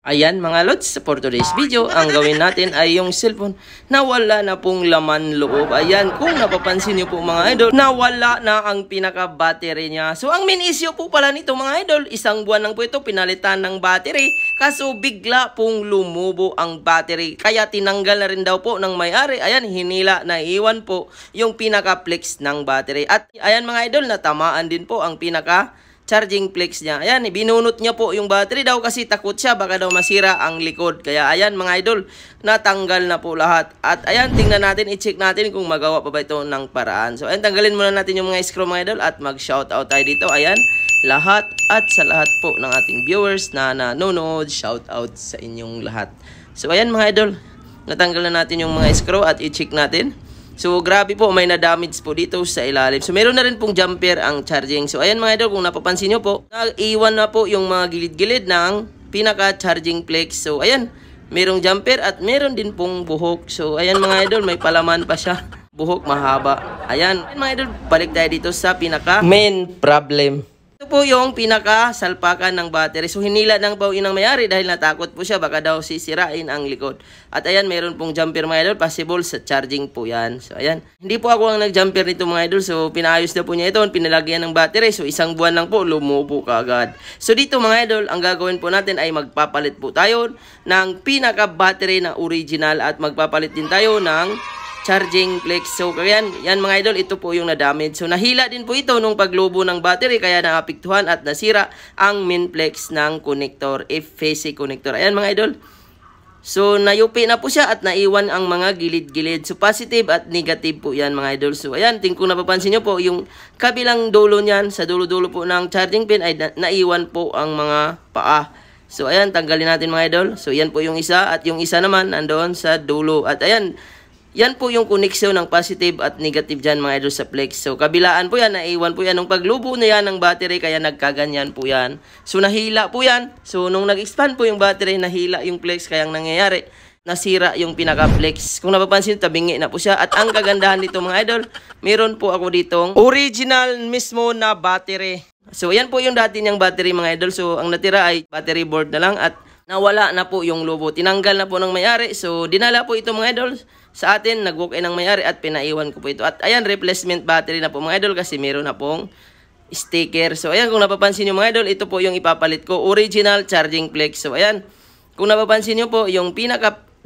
Ayan mga lods, for today's video, ang gawin natin ay yung cellphone nawala na pong laman loob. Ayan, kung napapansin nyo po mga idol, nawala na ang pinaka-battery niya. So ang main issue po pala nito mga idol, isang buwan lang po ito pinalitan ng battery. Kaso bigla pong lumubo ang battery. Kaya tinanggal na rin daw po ng may-ari. Ayan, hinila na iwan po yung pinaka-flex ng battery. At ayan mga idol, natamaan din po ang charging flex niya. Ayan, binunot niya po yung battery daw kasi takot siya baka daw masira ang likod. Kaya ayan mga idol, natanggal na po lahat. At ayan, tingnan natin, i-check natin kung magawa pa ba ito ng paraan. So ayan, tanggalin muna natin yung mga screw mga idol at mag-shoutout tayo dito. Ayan, lahat at sa lahat po ng ating viewers na nanonood, shoutout sa inyong lahat. So ayan mga idol, natanggal na natin yung mga screw at i-check natin. So, grabe po, may na-damage po dito sa ilalim. So, meron na rin pong jumper ang charging. So, ayan mga idol, kung napapansin nyo po, naiwan na po yung mga gilid-gilid ng pinaka-charging flex. So, ayan, merong jumper at meron din pong buhok. So, ayan mga idol, may palaman pa siya. Buhok mahaba. Ayan mga idol, balik tayo dito sa pinaka-main problem. Ito po yung pinaka-salpakan ng battery. So, hinila ng bawin ng may-ari dahil natakot po siya. Baka daw sisirain ang likod. At ayan, meron pong jumper mga idol. Possible sa charging po yan. So, ayan. Hindi po ako ang nag-jumper nito mga idol. So, pinaayos na po niya ito. Pinalagyan ng battery. So, isang buwan lang po, lumubo kaagad. So, dito mga idol, ang gagawin po natin ay magpapalit po tayo ng pinaka-battery na original. At magpapalit din tayo ng charging flex. So, yan mga idol, ito po yung na-damage. So, nahila din po ito nung paglubo ng battery, kaya naapektuhan at nasira ang main flex ng connector, F-phase connector. Ayan mga idol. So, nayupi na po siya at naiwan ang mga gilid-gilid. So, positive at negative po yan mga idol. So, ayan, kung napapansin nyo po, yung kabilang dulo niyan, sa dulo-dulo po ng charging pin ay naiwan po ang mga paa. So, ayan, tanggalin natin mga idol. So, yan po yung isa at yung isa naman nandoon sa dulo. At ayan, yan po yung koneksyon ng positive at negative dyan mga idol sa flex. So, kabilaan po yan, naiwan po yan. Nung paglubo na yan ng battery, kaya nagkaganyan po yan. So, nahila po yan. So, nung nag-expand po yung battery, nahila yung flex. Kaya ang nangyayari, nasira yung pinaka-flex. Kung napapansin, tabingi na po siya. At ang kagandahan dito mga idol, meron po ako ditong original mismo na battery. So, yan po yung dati niyang battery mga idol. So, ang natira ay battery board na lang at nawala na po yung lobo. Tinanggal na po ng may-ari. So, dinala po ito mga idol sa atin. Nag-walk-in ng may-ari at pinaiwan ko po ito. At ayan, replacement battery na po mga idol kasi meron na pong sticker. So, ayan, kung napapansin nyo mga idol, ito po yung ipapalit ko. Original charging flex. So, ayan, kung napapansin nyo po, yung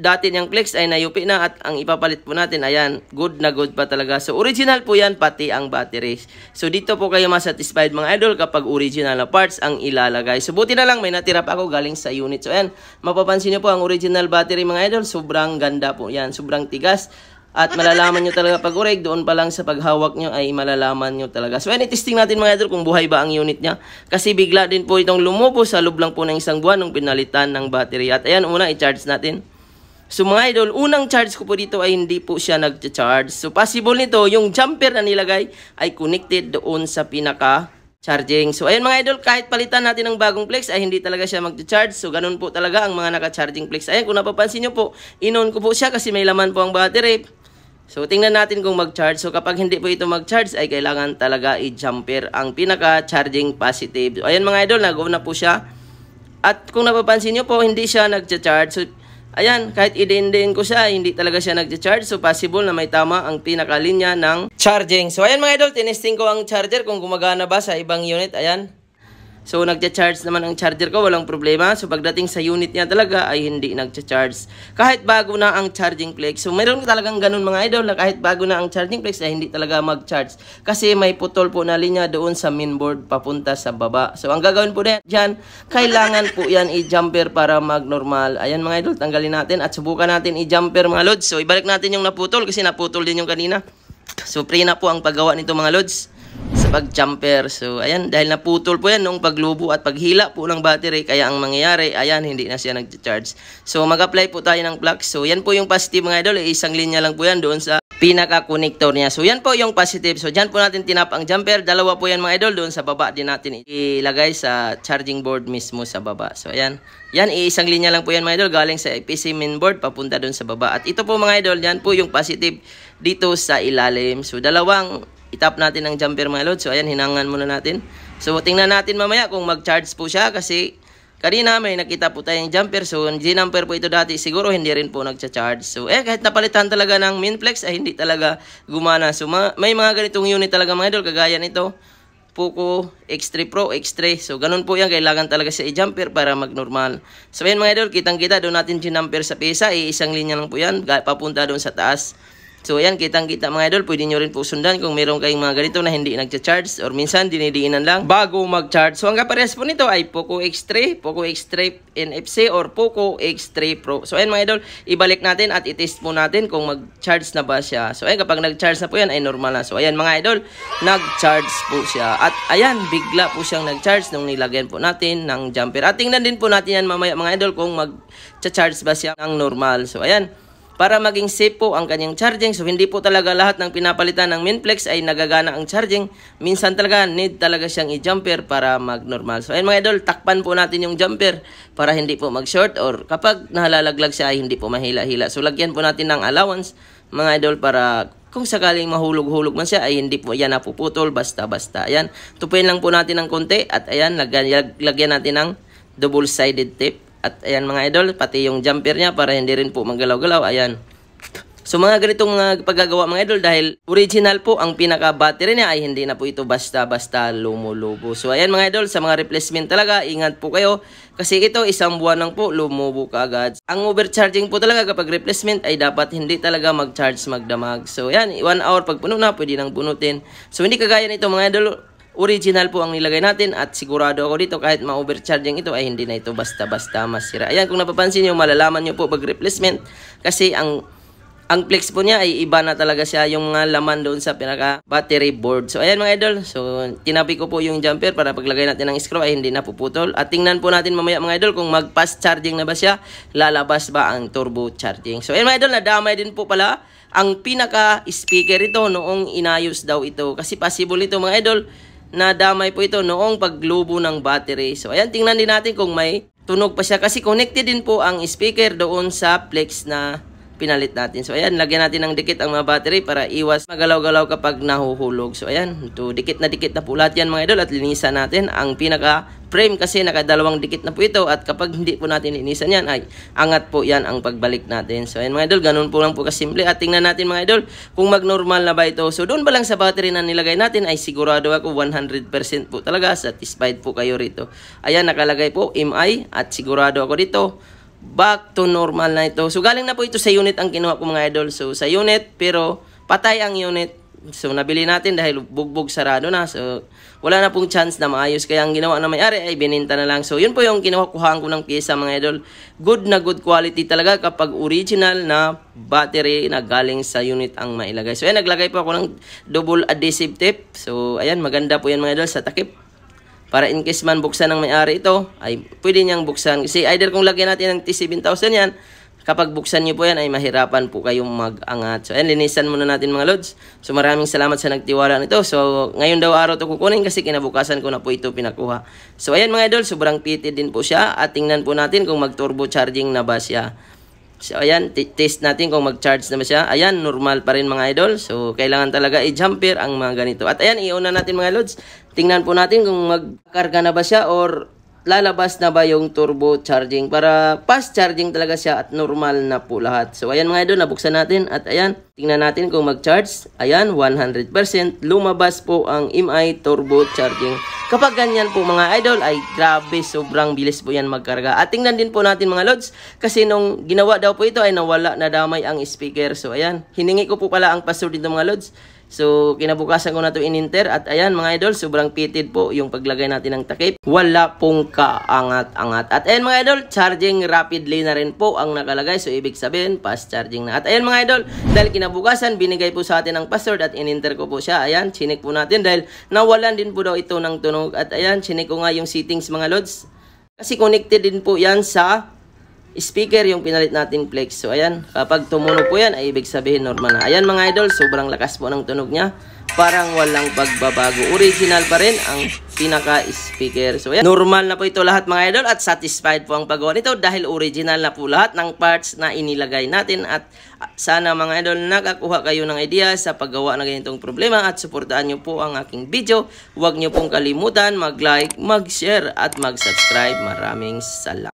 dati niyang flex ay nayupi na at ang ipapalit po natin, ayan, good na good pa talaga. So, original po yan, pati ang battery. So, dito po kayo masatisfied mga idol kapag original na parts ang ilalagay. So, buti na lang, may natira pa ako galing sa unit. So, ayan, mapapansin niyo po ang original battery mga idol, sobrang ganda po yan, sobrang tigas. At malalaman nyo talaga pag ureg, doon pa lang sa paghawak nyo ay malalaman nyo talaga. So, ayan, testing natin mga idol kung buhay ba ang unit niya. Kasi bigla din po itong lumubo sa loob lang po ng isang buwan nung pinalitan ng battery. At ayan, una, i-charge natin. So mga idol, unang charge ko po dito ay hindi po siya nag-charge. So possible nito, yung jumper na nilagay ay connected doon sa pinaka-charging. So ayan mga idol, kahit palitan natin ng bagong flex ay hindi talaga siya mag-charge. So ganun po talaga ang mga naka-charging flex. Ayan, kung napapansin nyo po, in-on ko po siya kasi may laman po ang battery. So tingnan natin kung mag-charge. So kapag hindi po ito mag-charge ay kailangan talaga i-jumper ang pinaka-charging positive. So ayan mga idol, nag-on na po siya. At kung napapansin nyo po, hindi siya nag-charge. So ayan, kahit i-din-din ko siya, hindi talaga siya nag-charge. So, possible na may tama ang pinakalinya ng charging. So, ayan mga idol, tinesting ko ang charger kung gumagana ba sa ibang unit. Ayan. So, nag-charge naman ang charger ko, walang problema. So, pagdating sa unit niya talaga ay hindi nag-charge. Kahit bago na ang charging flex. So, mayroon talagang ganun mga idol na kahit bago na ang charging flex ay hindi talaga mag-charge. Kasi may putol po na linya doon sa mainboard papunta sa baba. So, ang gagawin po dyan, kailangan po yan i-jumper para mag-normal. Ayan mga idol, tanggalin natin at subukan natin i-jumper mga lods. So, ibalik natin yung naputol kasi naputol din yung kanina. So, pre na po ang paggawa nito mga lods sa pag-jumper. So, ayan, dahil naputol po yan nung paglubo at paghila po ng battery, kaya ang mangyayari, ayan, hindi na siya nag-charge. So, mag-apply po tayo ng plug. So, yan po yung positive mga idol. Isang linya lang po yan doon sa pinaka-connector niya. So, yan po yung positive. So, dyan po natin tinap ang jumper. Dalawa po yan mga idol. Doon sa baba din natin ilagay sa charging board mismo sa baba. So, ayan. Yan, isang linya lang po yan mga idol. Galing sa PC mainboard, papunta doon sa baba. At ito po mga idol, yan po yung positive dito sa ilalim. So, dalawang itap natin ang jumper mga lods. So, ayan, hinangan muna natin. So, tingnan natin mamaya kung mag-charge po siya kasi kanina may nakita po tayong jumper. So, G-number po ito dati. Siguro hindi rin po nagcha-charge. So, kahit napalitan talaga ng Minflex ay hindi talaga gumana. So, may mga ganitong unit talaga mga idol. Kagaya nito, Poco X3 Pro, X3. So, ganun po yan. Kailangan talaga siya i-jumper para mag-normal. So, ayan mga idol, kitang-kita. Doon natin G-number sa pesa. Isang linya lang po yan. Papunta doon sa taas. So, ayan, kitang-kita mga idol, pwede nyo rin po sundan kung meron kayong mga ganito na hindi nagcha-charge or minsan dinidiinan lang bago mag-charge. So, ang kapares po nito ay Poco X3, Poco X3 NFC or Poco X3 Pro. So, ayan mga idol, ibalik natin at i-test po natin kung mag-charge na ba siya. So, ayan, kapag nag-charge na po yan ay normal na. So, ayan mga idol, nag-charge po siya. At ayan, bigla po siyang nag-charge nung nilagyan po natin ng jumper. At tingnan din po natin yan mamaya mga idol kung mag-charge ba siya ng normal. So, ayan. Para maging safe po ang kanyang charging. So, hindi po talaga lahat ng pinapalitan ng Minflex ay nagagana ang charging. Minsan talaga, need talaga siyang i-jumper para mag-normal. So, ayun mga idol, takpan po natin yung jumper para hindi po mag-short or kapag nahalalaglag siya ay hindi po mahila-hila. So, lagyan po natin ng allowance mga idol para kung sakaling mahulog-hulog man siya ay hindi po yan napuputol basta-basta. Ayan, tupuin lang po natin ng konti at ayan, lagyan natin ng double-sided tape. At ayan mga idol, pati yung jumper niya para hindi rin po maggalaw-galaw. Ayan. So mga ganitong paggagawa mga idol dahil original po ang pinaka-battery niya ay hindi na po ito basta-basta lumulobo. So ayan mga idol, sa mga replacement talaga, ingat po kayo. Kasi ito isang buwan lang po, lumubo ka agad. Ang overcharging po talaga kapag replacement ay dapat hindi talaga mag-charge magdamag. So ayan, 1 hour pag puno na, pwede nang punutin. So hindi kagaya nito mga idol, original po ang nilagay natin at sigurado ako dito kahit ma-overcharging ito ay hindi na ito basta-basta masira. Ayan, kung napapansin nyo, malalaman nyo po pag replacement kasi ang flex po niya ay iba na talaga siya yung laman doon sa pinaka battery board. So ayan mga idol, so tinabi ko po yung jumper para paglagay natin ng screw ay hindi na puputol. At tingnan po natin mamaya mga idol kung mag-fast charging na ba siya, lalabas ba ang turbo charging. So ayan mga idol, nadamay din po pala ang pinaka speaker ito noong inayos daw ito kasi possible ito mga idol na damay po ito noong paglubo ng battery. So, ayan, tingnan din natin kung may tunog pa siya. Kasi connected din po ang speaker doon sa flex na pinalit natin. So, ayan, lagyan natin ng dikit ang mga battery para iwas magalaw-galaw kapag nahuhulog. So, ayan, ito, dikit na po lahat yan mga idol. At linisan natin ang pinaka-frame kasi nakadalawang dikit na po ito. At kapag hindi po natin linisan yan, ay angat po yan ang pagbalik natin. So, ayan mga idol, ganun po lang po kasimple. At tingnan natin mga idol kung mag-normal na ba ito. So, doon ba lang sa battery na nilagay natin ay sigurado ako 100% po talaga. Satisfied po kayo rito. Ayan, nakalagay po MI at sigurado ako dito back to normal na ito. So, galing na po ito sa unit ang kinuha ko mga idol. So, sa unit, pero patay ang unit. So, nabili natin dahil bugbog sarado na. So, wala na pong chance na maayos. Kaya ang ginawa na may-ari ay bininta na lang. So, yun po yung kinuha-kuhaan ko ng pyesa mga idol. Good na good quality talaga kapag original na battery na galing sa unit ang mailagay. So, ayan, naglagay po ako ng double adhesive tape. So, ayan, maganda po yan mga idol sa takip. Para in case man buksan ng may-ari ito, ay pwede niyang buksan. Kasi either kung lagyan natin ng T7000 yan, kapag buksan niyo po yan ay mahirapan po kayong mag-angat. So ayan, linisan muna natin mga lods. So maraming salamat sa nagtiwala nito. So ngayon daw araw ito kukunin kasi kinabukasan ko na po ito pinakuha. So ayan mga idol, sobrang pitted din po siya. At tingnan po natin kung mag-turbo charging na ba siya. So ayan, test natin kung mag-charge na ba siya. Ayan, normal pa rin mga idol. So kailangan talaga i-jumper ang mga ganito. At ayan, iuna natin mga lods. Tingnan po natin kung mag-karga na ba siya or lalabas na ba yung turbo charging para fast charging talaga siya at normal na po lahat. So ayan mga idol, nabuksan natin at ayan, tingnan natin kung mag-charge. Ayan, 100%. Lumabas po ang MI turbo charging. Kapag ganyan po mga idol ay grabe, sobrang bilis po yan magkarga. At tingnan din po natin mga lods kasi nung ginawa daw po ito ay nawala na damay ang speaker. So ayan, hiningi ko po pala ang password dito mga lods. So, kinabukasan ko na ito in-enter. At ayan mga idol, sobrang pitted po yung paglagay natin ng takip. Wala pong kaangat-angat. At ayan mga idol, charging rapidly na rin po ang nakalagay. So, ibig sabihin, fast charging na. At ayan mga idol, dahil kinabukasan, binigay po sa atin ang password at in-enter ko po siya. Ayan, chinik po natin dahil nawalan din po daw ito ng tunog. At ayan, chinik ko nga yung settings mga lods. Kasi connected din po yan sa speaker yung pinalit natin flex. So ayan, kapag tumunog po yan ay ibig sabihin normal na. Ayan mga idol, sobrang lakas po ng tunog niya. Parang walang pagbabago. Original pa rin ang pinaka-speaker. So ayan, normal na po ito lahat mga idol at satisfied po ang paggawa nito dahil original na po lahat ng parts na inilagay natin. At sana mga idol nakakuha kayo ng idea sa paggawa ng ganitong problema at suportahan nyo po ang aking video. Huwag nyo pong kalimutan mag-like, mag-share at mag-subscribe. Maraming salamat.